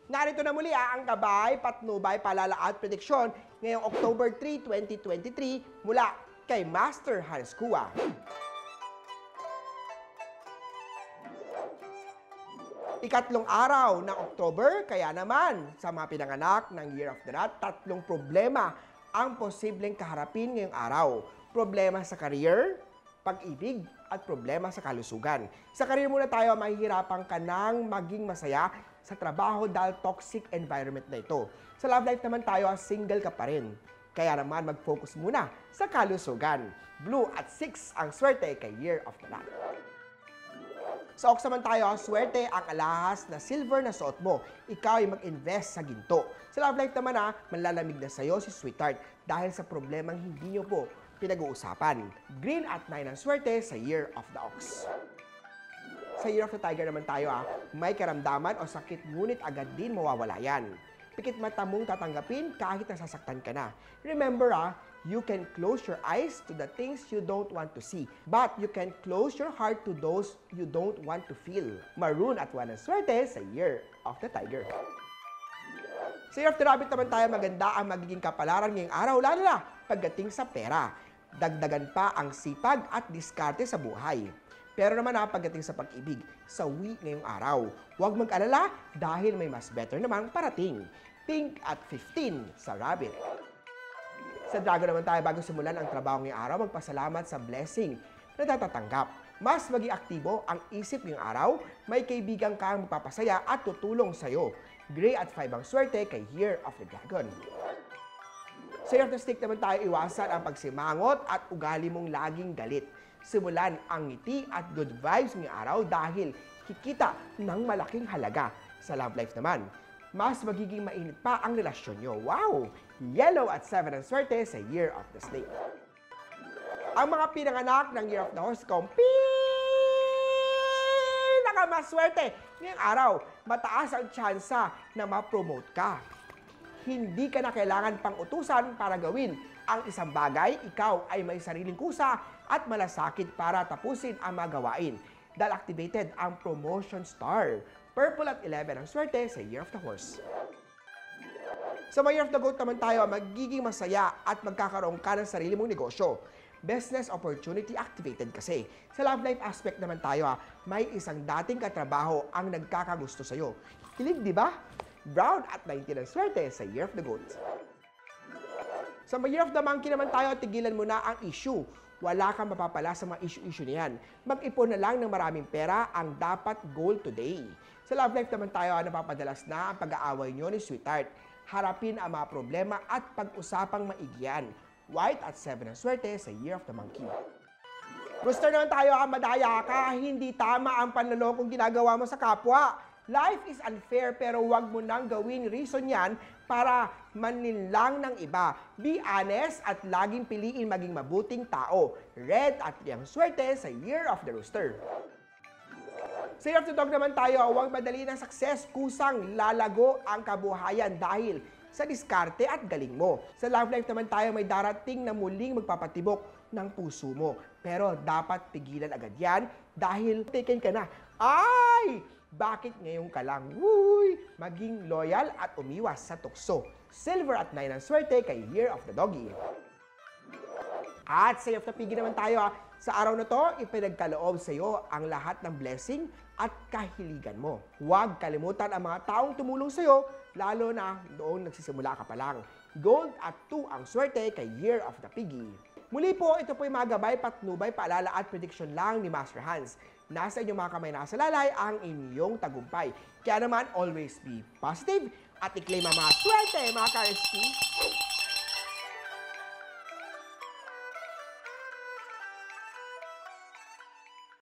Narito na muli ang gabay, patnubay, paalala at prediksyon ngayong October 3, 2023 mula kay Master Hans Kua. Ikatlong araw ng October, kaya naman sa mga pinanganak ng Year of the Rat, tatlong problema ang posibleng kaharapin ngayong araw. Problema sa career, pag-ibig, at problema sa kalusugan. Sa career muna tayo, mahihirapan ka nang maging masaya sa trabaho dahil toxic environment na ito. Sa love life naman tayo, single ka pa rin. Kaya naman mag-focus muna sa kalusugan. Blue at 6 ang swerte kay Year of the Rat. Sa Ox naman tayo, swerte ang alahas na silver na suot mo. Ikaw ay mag-invest sa ginto. Sa love life naman manlalamig na sa'yo si Sweetheart dahil sa problemang hindi nyo po pinag-uusapan. Green at 9 ang swerte sa Year of the Ox. Sa Year of the Tiger naman tayo, may karamdaman o sakit ngunit agad din mawawala yan. Pikit mata mong tatanggapin kahit nasasaktan ka na. Remember, you can close your eyes to the things you don't want to see, but you can close your heart to those you don't want to feel. Maroon at 1 ang swerte sa Year of the Tiger. Sa Year of the Rabbit naman tayo, maganda ang magiging kapalaran ngayong araw, lalo na pagdating sa pera. Dagdagan pa ang sipag at diskarte sa buhay. Pero naman pagdating sa pag-ibig, sawi ngayong araw. Huwag mag-alala dahil may mas better namang parating. Pink at 15 sa Rabbit. Sa Dragon naman tayo, bago simulan ang trabaho ngayong araw, magpasalamat sa blessing na natatanggap. Mas maging aktibo ang isip ngayong araw, may kaibigan kang magpapasaya at tutulong sa'yo. Gray at 5 ang swerte kay Year of the Dragon. Sa Year of the Stick naman tayo, iwasan ang pagsimangot at ugali mong laging galit. Simulan ang ngiti at good vibes ngayong araw dahil kikita ng malaking halaga. Sa love life naman, mas magiging mainit pa ang relasyon nyo. Wow! Yellow at 7 ang swerte sa Year of the Snake. Ang mga pinanganak ng Year of the Horse, pinakamaswerte ngayong araw, mataas ang tsansa na ma-promote ka. Hindi ka na kailangan pang utusan para gawin ang isang bagay, ikaw ay may sariling kusa at malasakit para tapusin ang mga gawain. Dahil activated ang promotion star. Purple at 11 ang swerte sa Year of the Horse. Sa Year of the Goat naman tayo, magiging masaya at magkakaroon ka ng sarili mong negosyo. Business opportunity activated kasi. Sa love life aspect naman tayo, may isang dating katrabaho ang nagkakagusto sa'yo. Kilig, di ba? Brown at 19 ang swerte sa Year of the Goat. Sa Year of the Monkey naman tayo, tigilan mo na ang issue. Wala kang mapapala sa mga issue na yan. Mag-ipon na lang ng maraming pera ang dapat goal today. Sa love life naman tayo, napapadalas na ang pag-aaway nyo ni Sweetheart. Harapin ang mga problema at pag-usapang maigyan. White at 7 ang swerte sa Year of the Monkey. Rooster naman tayo, madaya ka. Hindi tama ang panlolokong ginagawa mo sa kapwa. Life is unfair pero huwag mo nang gawing reason yan para manlinlang ng iba. Be honest at laging piliin maging mabuting tao. Red at 3 ang swerte sa Year of the Rooster. Sa Year of the Dog naman tayo, huwag madali ng success, kusang lalago ang kabuhayan dahil sa diskarte at galing mo. Sa love life naman tayo, may darating na muling magpapatibok ng puso mo. Pero dapat pigilan agad yan dahil taken ka na. Ay! Bakit ngayon ka lang? Uy! Maging loyal at umiwas sa tukso. Silver at 9 ang swerte kay Year of the Doggy. At sa Year of the Piggy naman tayo, sa araw na to, ipinagkaloob sa iyo ang lahat ng blessing at kahiligan mo. Huwag kalimutan ang mga taong tumulong sa iyo, lalo na noong nagsisimula ka pa lang. Gold at 2 ang swerte kay Year of the Piggy. Muli po, ito po yung mga gabay, patnubay, paalala at prediction lang ni Master Hans. Nasa inyong mga kamay, nasa lalay ang inyong tagumpay. Kaya naman, always be positive at i-claim ang mga swerte, mga ka-RSP.